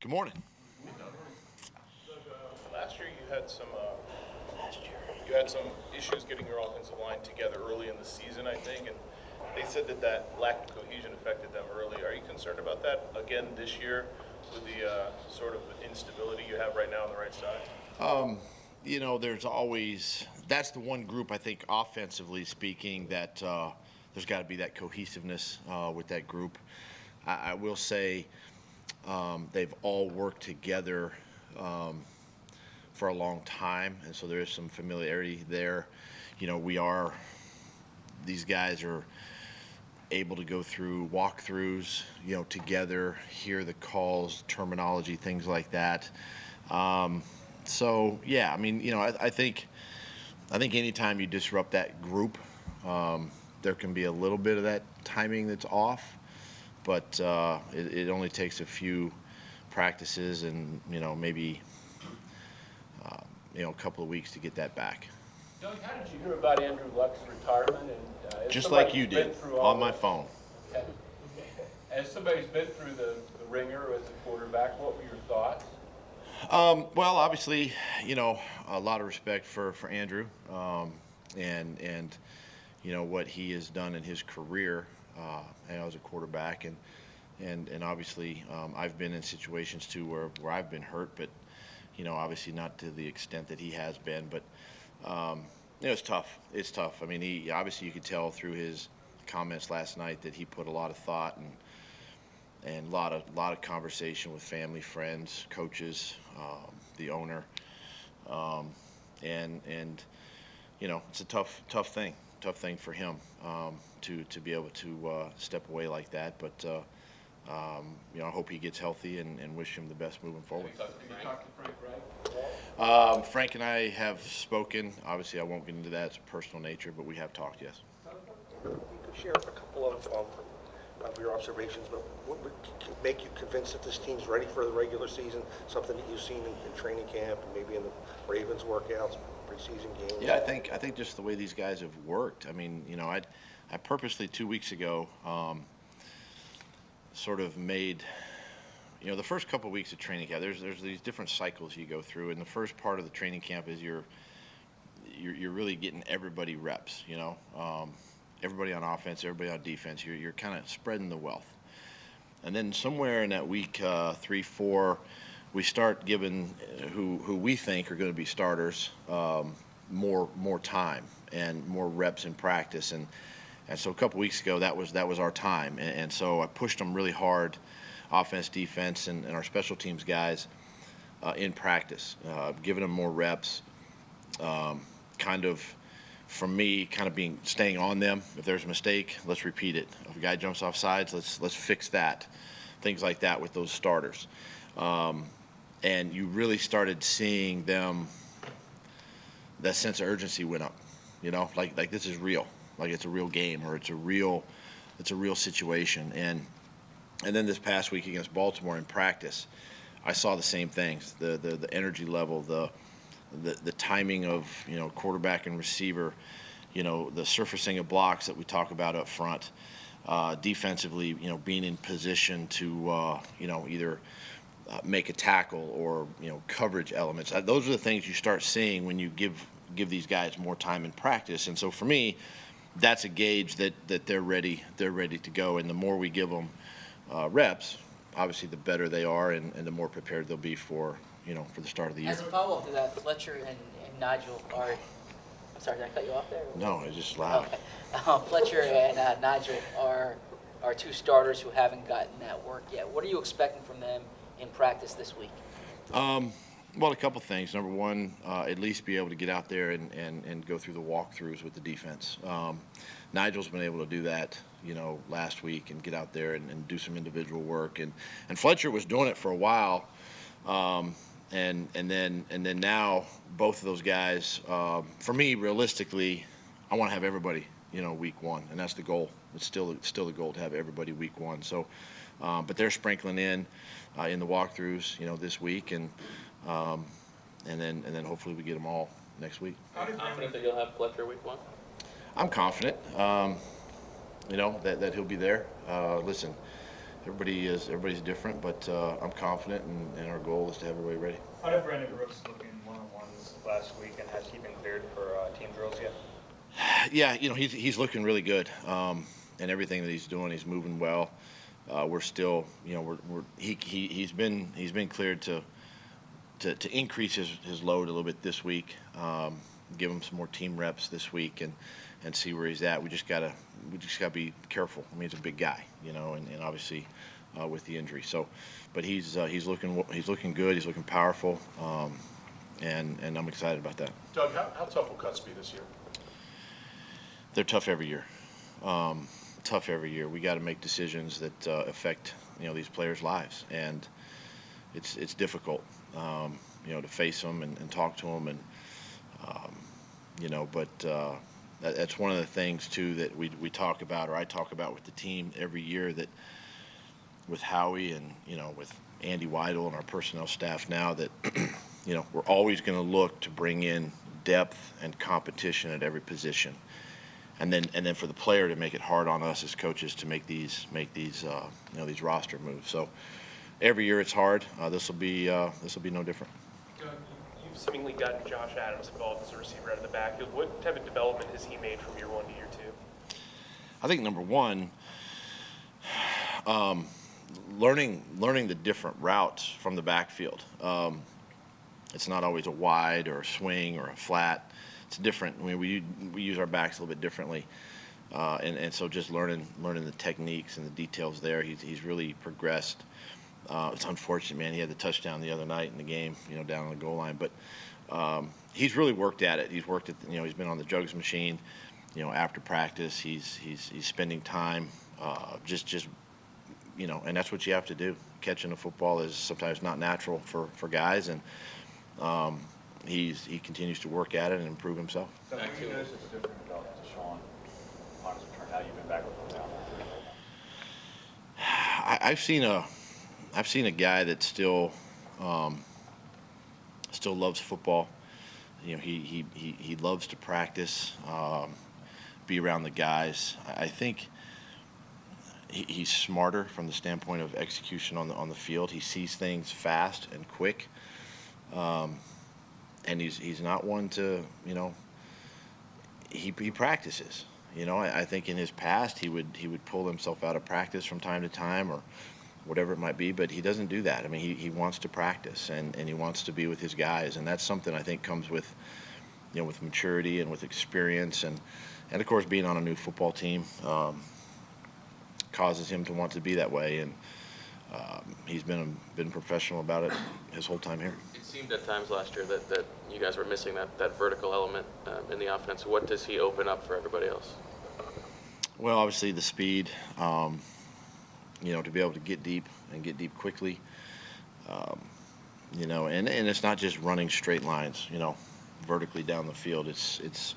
Good morning. Last year you had some issues getting your offensive line together early in the season, I think, and they said that lack of cohesion affected them early. Are you concerned about that again this year with the sort of instability you have right now on the right side? There's always that's the one group I think offensively speaking that there's got to be that cohesiveness with that group. I will say they've all worked together for a long time, and so there is some familiarity there. These guys are able to go through walkthroughs, together, hear the calls, terminology, things like that. So yeah, I mean, I think anytime you disrupt that group, there can be a little bit of that timing that's off, but it only takes a few practices and maybe a couple of weeks to get that back. Doug, how did you hear about Andrew Luck's retirement? And Just like you did, on my phone. As somebody's been through the ringer as a quarterback, what were your thoughts? Well, obviously, a lot of respect for Andrew, and what he has done in his career as a quarterback, and obviously I've been in situations too where I've been hurt, but obviously not to the extent that he has been, but it's tough. It's tough. I mean, he obviously, you could tell through his comments last night that he put a lot of thought and a lot of conversation with family, friends, coaches, the owner, and it's a tough thing for him to be able to step away like that. But I hope he gets healthy and wish him the best moving forward. Did you talk to Frank Reich? Frank and I have spoken. Obviously, I won't get into that. It's a personal nature, but we have talked, yes. You could share a couple of your observations, but what would make you convinced that this team's ready for the regular season, something that you've seen in training camp and maybe in the Ravens workouts, preseason games? Yeah, I think just the way these guys have worked. I mean, I purposely 2 weeks ago sort of made, the first couple of weeks of training camp, there's these different cycles you go through, and the first part of the training camp is you're really getting everybody reps, everybody on offense, everybody on defense. You're kind of spreading the wealth, and then somewhere in that week 3, 4, we start giving who we think are going to be starters more time and more reps in practice, and so a couple weeks ago that was our time, and so I pushed them really hard, offense, defense, and our special teams guys in practice, giving them more reps, kind of. For me, kind of staying on them. If there's a mistake, let's repeat it. If a guy jumps off sides, let's fix that. Things like that with those starters. And you really started seeing them, that sense of urgency went up. Like this is real. Like it's a real game, or it's a real situation. And then this past week against Baltimore in practice, I saw the same things. The energy level, the timing of quarterback and receiver, the surfacing of blocks that we talk about up front, defensively, being in position to either make a tackle or coverage elements. Those are the things you start seeing when you give these guys more time in practice. And so for me, that's a gauge that they're ready to go. And the more we give them reps, obviously the better they are, and the more prepared they'll be for the start of the year. As a follow-up to that, Fletcher and Nigel are. I'm sorry, did I cut you off there? No, it's just loud. Okay. Fletcher and Nigel are two starters who haven't gotten that work yet. What are you expecting from them in practice this week? Well, a couple things. Number one, at least be able to get out there and go through the walkthroughs with the defense. Nigel's been able to do that, last week, and get out there and do some individual work. And Fletcher was doing it for a while. And then now both of those guys, for me, realistically, I want to have everybody, week one, and that's the goal. It's still the goal to have everybody week one. So, but they're sprinkling in the walkthroughs, this week, and then hopefully we get them all next week. Are you confident that you'll have Fletcher week one? I'm confident, that he'll be there. Listen, everybody's different, but I'm confident, and our goal is to have everybody ready. How did Brandon Brooks look in one-on-ones last week, and has he been cleared for team drills yet? Yeah, he's looking really good, and everything that he's doing, he's moving well. We're still, he's been cleared to increase his load a little bit this week, give him some more team reps this week, and see where he's at. We just gotta be careful. I mean, he's a big guy, and obviously with the injury. So, but he's looking good. He's looking powerful, and I'm excited about that. Doug, how tough will cuts be this year? They're tough every year. Tough every year. We got to make decisions that affect these players' lives, and it's difficult to face them and talk to them, and but that's one of the things too that we talk about, or I talk about with the team every year, that with Howie and with Andy Weidel and our personnel staff now, that we're always going to look to bring in depth and competition at every position. And then for the player to make it hard on us as coaches to make these roster moves. So every year it's hard. This will be no different. Doug, you've seemingly gotten Josh Adams involved as a receiver out of the backfield. What type of development has he made from year one to year two? I think number one, learning the different routes from the backfield. It's not always a wide or a swing or a flat. It's different. I mean, we use our backs a little bit differently, and so just learning the techniques and the details there. He's really progressed. It's unfortunate, man. He had the touchdown the other night in the game, down on the goal line. But he's really worked at it. He's worked at, he's been on the jugs machine, after practice. He's spending time, and that's what you have to do. Catching a football is sometimes not natural for guys, and he continues to work at it and improve himself. So what do you notice is different about Deshaun on his return, now you've been back with him now? I've seen a guy that still loves football. He loves to practice, be around the guys. I think he's smarter from the standpoint of execution on the field. He sees things fast and quick. And he's not one to, he practices. I think in his past he would pull himself out of practice from time to time or whatever it might be, but he doesn't do that. I mean, he wants to practice and he wants to be with his guys, and that's something I think comes with, with maturity and with experience, and of course being on a new football team causes him to want to be that way, and he's been professional about it his whole time here. It seemed at times last year that you guys were missing that vertical element in the offense. What does he open up for everybody else? Well, obviously the speed, to be able to get deep and get deep quickly, and it's not just running straight lines, vertically down the field. It's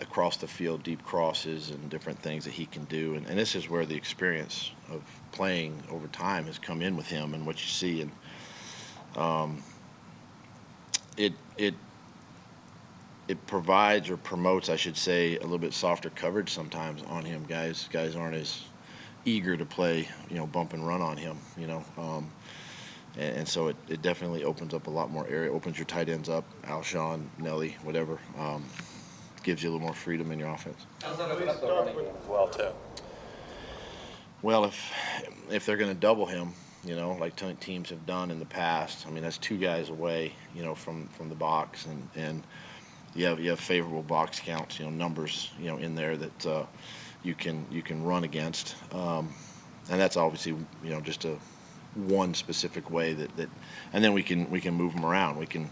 across the field, deep crosses and different things that he can do. And this is where the experience of playing over time has come in with him and what you see. And it provides or promotes, I should say, a little bit softer coverage sometimes on him. Guys aren't as eager to play, bump and run on him, and so it definitely opens up a lot more area, opens your tight ends up, Alshon, Nelly, whatever, gives you a little more freedom in your offense. How's that open up the running game as well, too? Well, if they're going to double him, like teams have done in the past, I mean, that's two guys away, from the box, and you have favorable box counts, numbers, in there that you can run against, and that's obviously just one specific way that, and then we can move him around. We can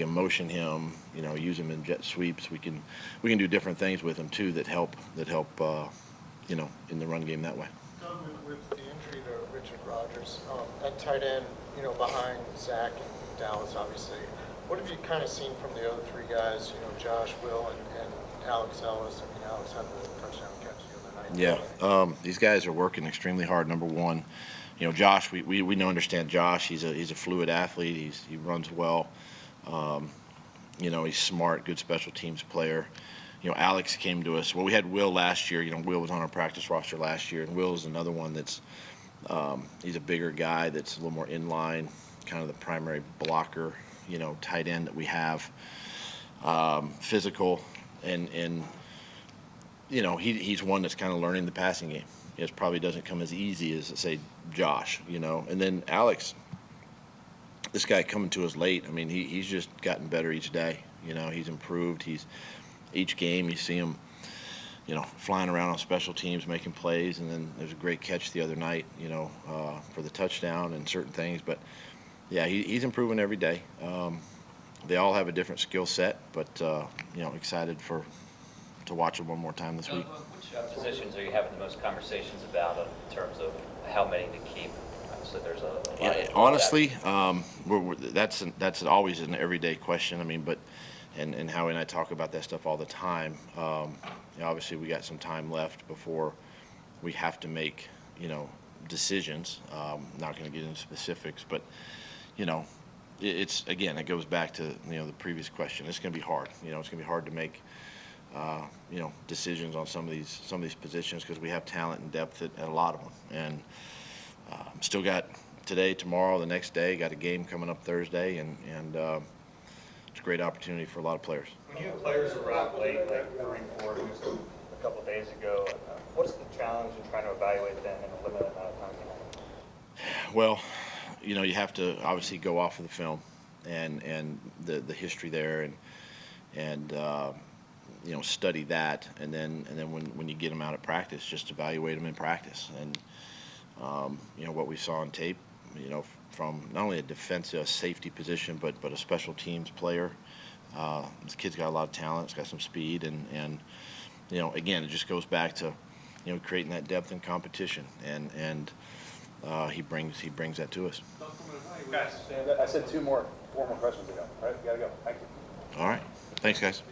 motion him, use him in jet sweeps. We can do different things with him too that help in the run game that way. Doug, with the injury to Richard Rodgers, at tight end, behind Zach and Dallas, obviously, what have you kind of seen from the other three guys, Josh, Will, and Alex Ellis? I mean, Alex had the touchdown catch the other night. Yeah, these guys are working extremely hard. Number one, Josh, we understand Josh. He's a fluid athlete. He runs well. He's smart, good special teams player. Alex came to us. Well, we had Will last year. Will was on our practice roster last year, and Will is another one that's He's a bigger guy that's a little more in line, kind of the primary blocker, tight end that we have. Physical, and he's one that's kind of learning the passing game. It probably doesn't come as easy as, say, Josh, And then Alex, this guy coming to us late. I mean, he's just gotten better each day. He's improved. Each game you see him, flying around on special teams, making plays, and then there's a great catch the other night, for the touchdown and certain things. But yeah, he's improving every day. They all have a different skill set, but excited to watch them one more time this week. Which positions are you having the most conversations about in terms of how many to keep? Obviously, there's a lot Yeah, of honestly, that's always an everyday question. I mean, but and Howie and I talk about that stuff all the time. Obviously, we got some time left before we have to make decisions. Not going to get into specifics, but it's again, it goes back to the previous question. It's going to be hard. It's going to be hard to make decisions on some of these positions because we have talent and depth at a lot of them. And still got today, tomorrow, the next day. Got a game coming up Thursday, and it's a great opportunity for a lot of players. When you have players arrive late, like 3, 4 just a couple days ago, what's the challenge in trying to evaluate them in a limited amount of time you have? Well, you have to obviously go off of the film and the history there and study that, and then when you get them out at practice, just evaluate them in practice. And what we saw on tape, from not only a defensive safety position, but a special teams player. This kid's got a lot of talent. He's got some speed, and again, it just goes back to creating that depth and competition, and he brings that to us. Guys, I said 2 more 4 more questions ago. All right, we gotta go. Thank you. All right, thanks, guys.